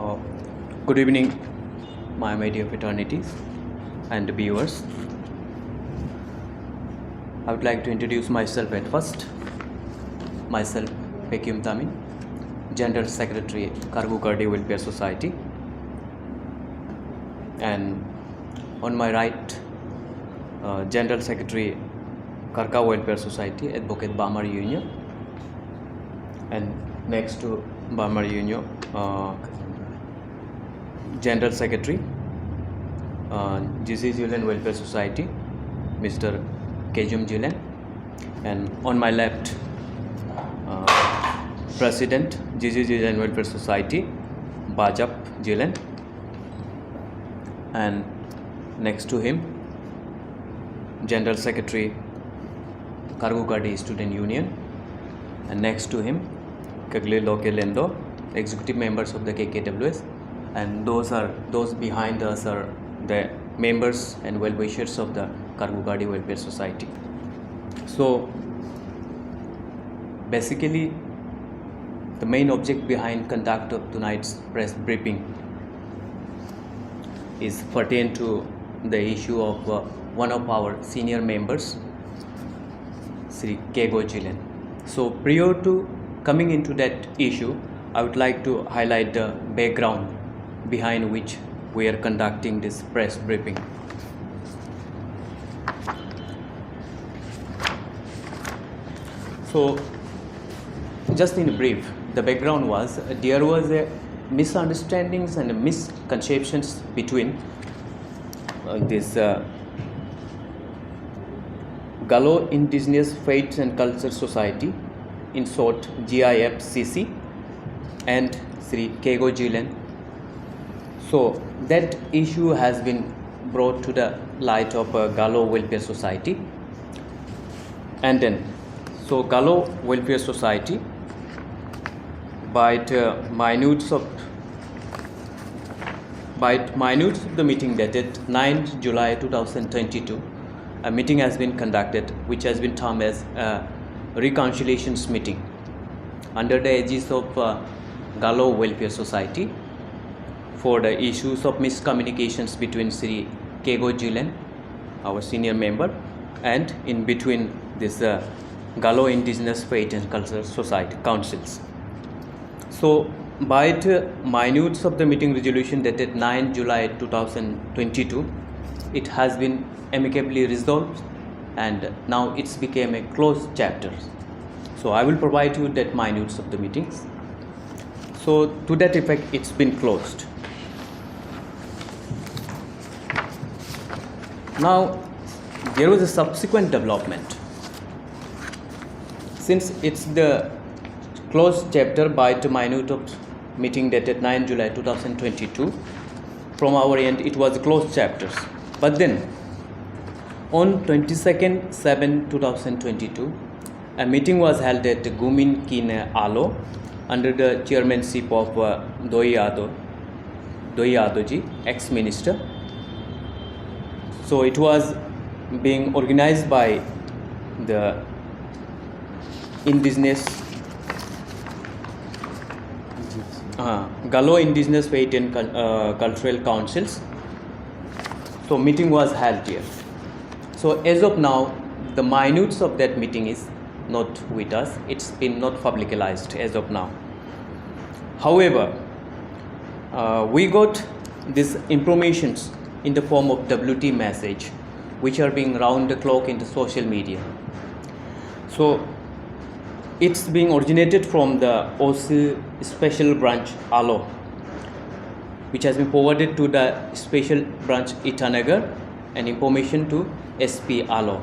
Uh, Good evening, my dear fraternities and viewers. I would like to introduce myself at first. Myself, Kkws, General Secretary, Kargu Kardi Welfare Society. And on my right, General Secretary, Kargu Welfare Society, Advocate Bamar Union. And next to Bamar Union, General Secretary, GC Julian Welfare Society, Mr. Kkws, and on my left, President, GC Julian Welfare Society, Bajap Julian, and next to him, General Secretary, Kargu Kardi Student Union, and next to him, Kagle Loke Lendo, executive members of the Kkws, and those behind us are the members and well-wishers of the Kargu Kardi Welfare Society. So basically, the main object behind conduct of tonight's press briefing is pertain to the issue of one of our senior members, Sri Kkws. So prior to coming into that issue, I would like to highlight the background behind which we are conducting this press briefing. So just in brief, the background was there was a misunderstandings and misconceptions between this Galo Indigenous Faith and Culture Society, in short GIFCC, and Sri Kkws. So that issue has been brought to the light of Galo Welfare Society, and then so Galo Welfare Society, by minutes of the meeting dated 9th July 2022, a meeting has been conducted which has been termed as a reconciliations meeting under the aegis of Galo Welfare Society for the issues of miscommunications between Sri Kkws, our senior member, and in between this Galo Indigenous Faith and Culture Society councils. So by the minutes of the meeting resolution dated 9 July 2022, it has been amicably resolved, and now it's became a closed chapter. So I will provide you that minutes of the meetings. So to that effect, it's been closed. Now there was a subsequent development. Since it's the closed chapter by the minute of meeting dated 9 July 2022, from our end it was closed chapters. But then on 22nd 7 2022, a meeting was held at Gumin Kine Alo under the chairmanship of Doi Yadoji, ex-minister. So it was being organized by the indigenous Galo Indigenous Faith and Cultural Councils. So meeting was held here. So as of now, the minutes of that meeting is not with us. It's been not publicized as of now. However, we got these informations in the form of WT message, which are being round the clock in the social media. So it's being originated from the OC Special Branch Alo, which has been forwarded to the Special Branch Itanagar and information to SP Alo.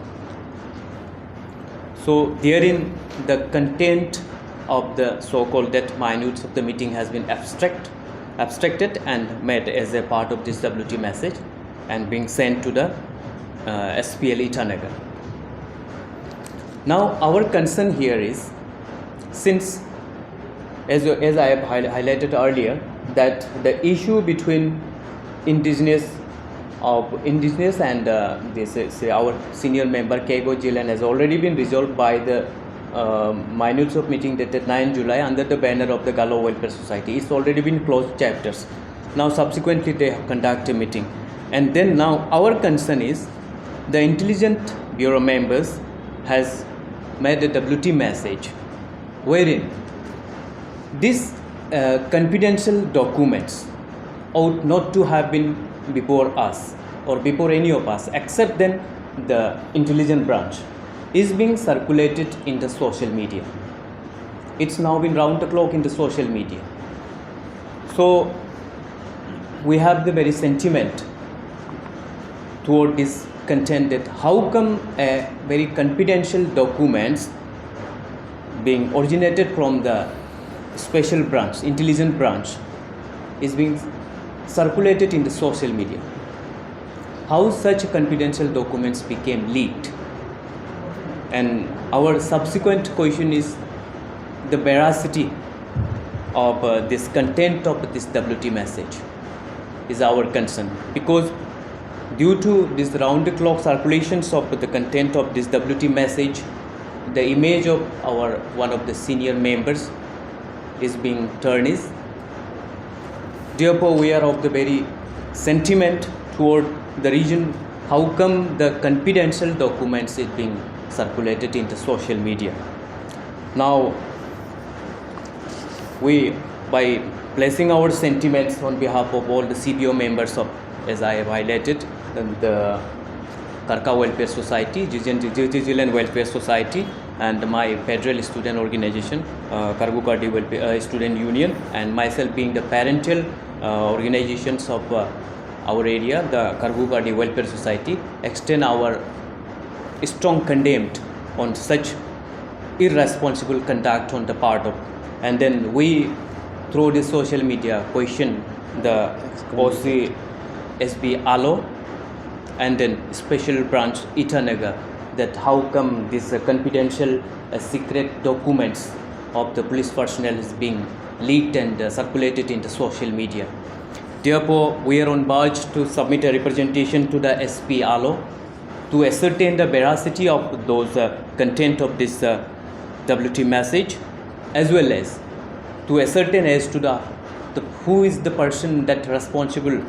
So therein the content of the so-called that minutes of the meeting has been abstracted and made as a part of this WT message and being sent to the SPL Itanagar. Now our concern here is, since as I have highlighted earlier, that the issue between indigenous and this our senior member Kkws has already been resolved by the minutes of meeting dated 9 July under the banner of the Galo Welfare Society. It's already been closed chapters. Now subsequently they conduct a meeting. And then now our concern is the Intelligence Bureau members has made a WT message wherein these confidential documents ought not to have been before us or before any of us except then the intelligence branch is being circulated in the social media. It's now been round the clock in the social media. So we have the very sentiment toward this content that how come a very confidential documents being originated from the special branch, intelligence branch, is being circulated in the social media. How such confidential documents became leaked? And our subsequent question is the veracity of this content of this WT message is our concern, because due to this round the clock circulations of the content of this WT message, the image of our one of the senior members is being tarnished. Therefore we are of the very sentiment toward the region, how come the confidential documents is being circulated in the social media. Now we, by placing our sentiments on behalf of all the CBO members of, as I have highlighted, the Kargu Welfare Society, Jilan Welfare Society, and my federal student organization, Kargu Kardi Welfare Student Union, and myself being the parental organizations of our area, the Kargu Kardi Welfare Society, extend our strong contempt on such irresponsible conduct on the part of, and then we through the social media question the OC SB Alo and then special branch Itanagar, that how come this confidential secret documents of the police personnel is being leaked and circulated in the social media. Therefore we are on barge to submit a representation to the SP Alo to ascertain the veracity of those content of this WT message, as well as to ascertain as to the who is the person that responsible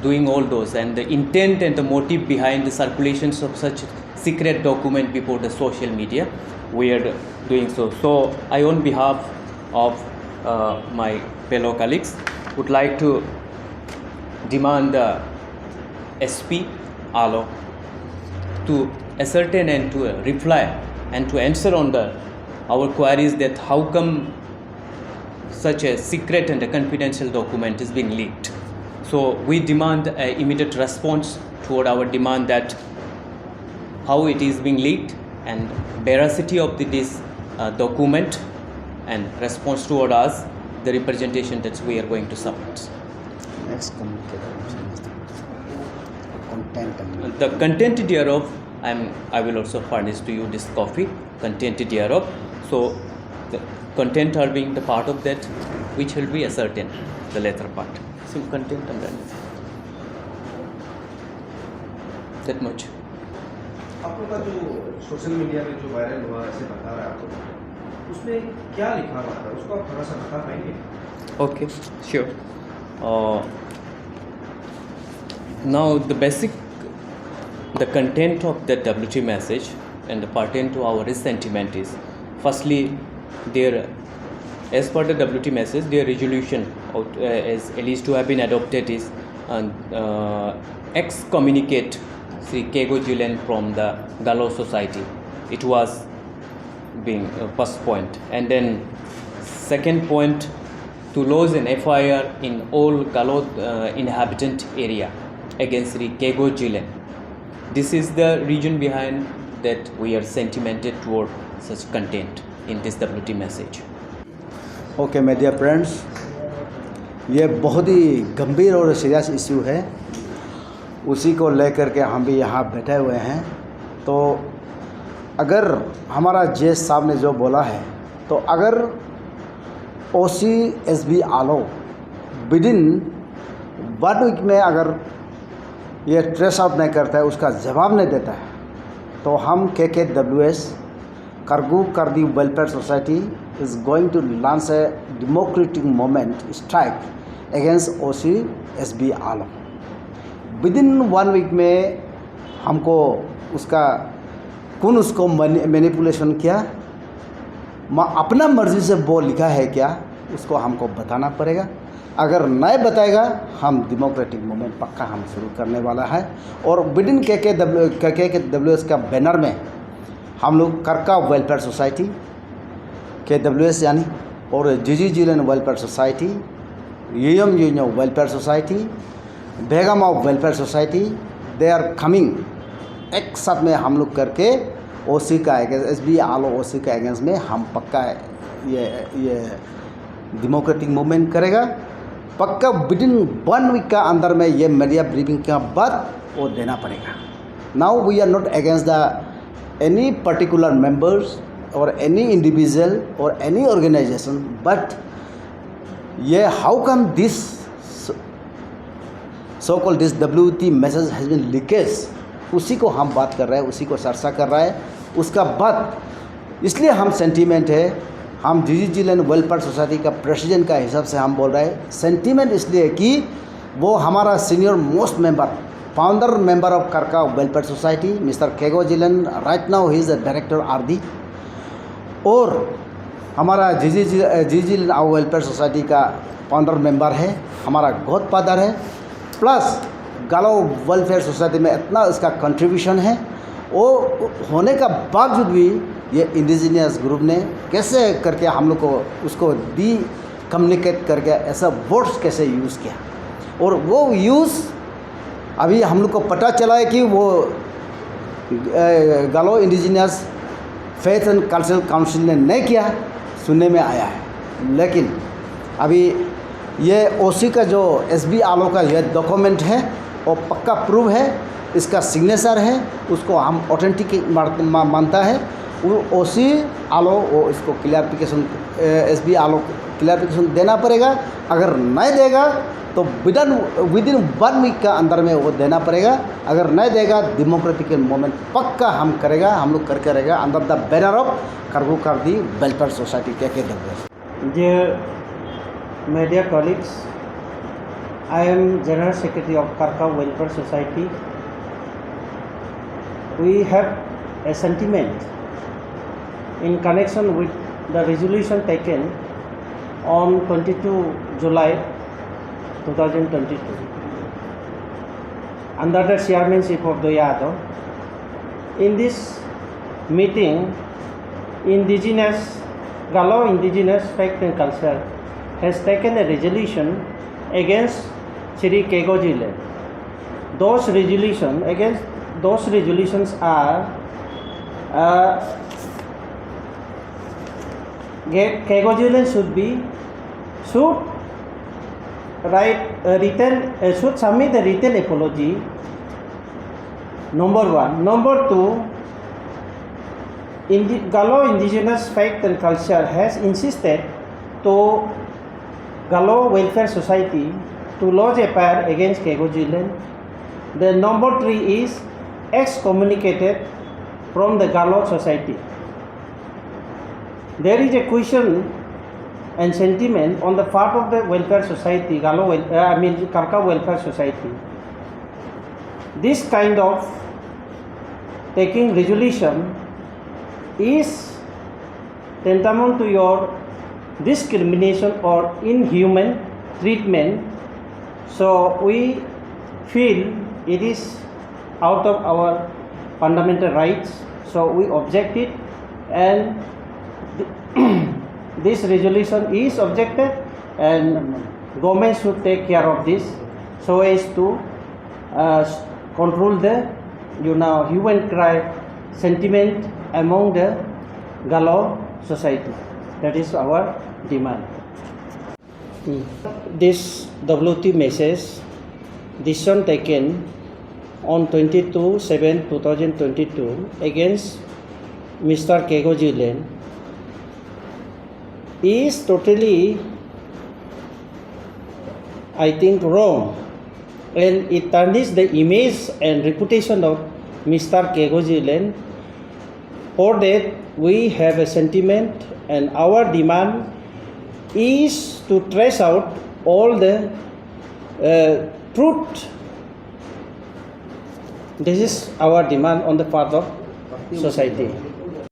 doing all those, and the intent and the motive behind the circulations of such secret document before the social media. We are doing so. So I, on behalf of my fellow colleagues, would like to demand the SP Alo to ascertain and to reply and to answer on our queries that how come such a secret and a confidential document is being leaked. So we demand an immediate response toward our demand that how it is being leaked and veracity of this document, and response toward us, the representation that we are going to submit. Next content. The content thereof, I will also furnish to you this copy, content thereof. So the content are being the part of that which will be ascertained, the latter part. So content and then that much. आपको का जो social media में जो viral हुआ ऐसे बता रहा है आपको, उसमें क्या लिखा हुआ था उसको आप थोड़ा सा बता पाएंगे? Okay, sure. Now the content of the WT message and the pertain to our sentiment is, firstly, their, as per the WT message, their resolution as alleged to have been adopted is excommunicate Sri Kkws from the Galo society. It was being first point, and then second point, to lodge an FIR in all Galo inhabitant area against Sri Kkws. This is the reason behind that we are sentimented toward such content in this WT message. Okay, my dear friends, ये बहुत ही गंभीर और serious issue है, उसी को लेकर के हम भी यहाँ बैठे हुए हैं। तो अगर हमारा जेस साहब ने जो बोला है, तो अगर OC SB आलो विदिन 1 वीक में अगर ये ट्रेस आउट नहीं करता है, उसका जवाब नहीं देता है, तो हम KKWS Kargu Kardi Welfare Society is going to launch a democratic movement strike against OC SB Alam. Within 1 week में हमको उसका उसको मैनिपुलेशन किया, अपना मर्जी से वो लिखा है क्या उसको हमको बताना पड़ेगा. अगर नहीं बताएगा हम डेमोक्रेटिक मूवमेंट पक्का हम शुरू करने वाला है. और विदिन KKWS का बैनर में हम लोग करका वेलफेयर सोसाइटी, KWS यानी, और जीलन welfare society, union welfare society, बेगम of welfare society, they are coming. एक साथ में हम लोग करके OC का SB आलो OC का अगेंस्ट में हम पक्का ये डेमोक्रेटिक मूवमेंट करेगा. पक्का विदिन 1 वीक का अंदर में ये मीडिया ब्रीफिंग के बाद वो देना पड़ेगा. Now we are not against the any particular members or any individual or any organization, but ये how come this so called this WT message has been leakage, उसी को हम बात कर रहे हैं, उसी को चर्चा कर रहा है. उसका बाद इसलिए हम सेंटीमेंट है, हम जीलन वेलफेयर सोसाइटी का प्रेसिडेंट का हिसाब से हम बोल रहे हैं. सेंटीमेंट इसलिए कि वो हमारा senior most member, founder member of करका वेलफेयर सोसाइटी मिस्टर केगो जिलन, right now he is the director RD, और हमारा जीलन वेलफेयर सोसाइटी का फाउंडर मेंबर है, हमारा गॉड फादर है. प्लस गालो वेलफेयर सोसाइटी में इतना इसका कंट्रीब्यूशन है. वो होने का बावजूद भी ये इंडिजिनियस ग्रुप ने कैसे करके हम लोग को उसको कम्युनिकेट करके ऐसा वर्ड्स कैसे यूज़ किया, और वो यूज़ अभी हम लोग को पता चला है कि वो गालो indigenous faith and cultural council ने नहीं किया, सुनने में आया है. लेकिन अभी ये OC का जो SB आलो का ये डॉक्यूमेंट है और पक्का प्रूव है, इसका सिग्नेचर है, उसको हम ऑथेंटिक मानता है. वो OC आलो वो इसको क्लियरिफिकेशन SB आलो क्लियरिफिकेशन देना पड़ेगा. अगर नहीं देगा तो विदिन 1 वीक का अंदर में वो देना पड़ेगा. अगर नहीं देगा डेमोक्रेटिक मूवमेंट पक्का हम करेगा, हम लोग करके रहेगा अंडर द बैनर ऑफ करगु कार्दी welfare society KKWS. Dear media colleagues, I am General Secretary of Karka Welfare Society. We have a sentiment in connection with the resolution taken on 22 July 2022 under the chairmanship of Doyado. In this meeting, Galo Indigenous Faith and Culture has taken a resolution against Shri Kegojile. Those resolutions are Kegojile should submit a written apology. Number 1. Number 2. Galo Indigenous Faith and Culture has insisted to Galo Welfare Society to lodge a FIR against Kegojile. The number 3 is excommunicated from the Galo Society. There is a question and sentiment on the part of the Welfare Society, Karka Welfare Society. This kind of taking resolution is tantamount to your discrimination or inhuman treatment. So we feel it is out of our fundamental rights. So we object it, and this resolution is objected, and government should take care of this so as to control the human crime sentiment among the Galo society. That is our demand. This WT message, decision taken on 22/7/2022 against Mr. Kego Jilen is totally, I think, wrong, and it tarnishes the image and reputation of Mr. Kego Jilen For that, we have a sentiment, and our demand is to trace out all the truth. This is our demand on the part of society.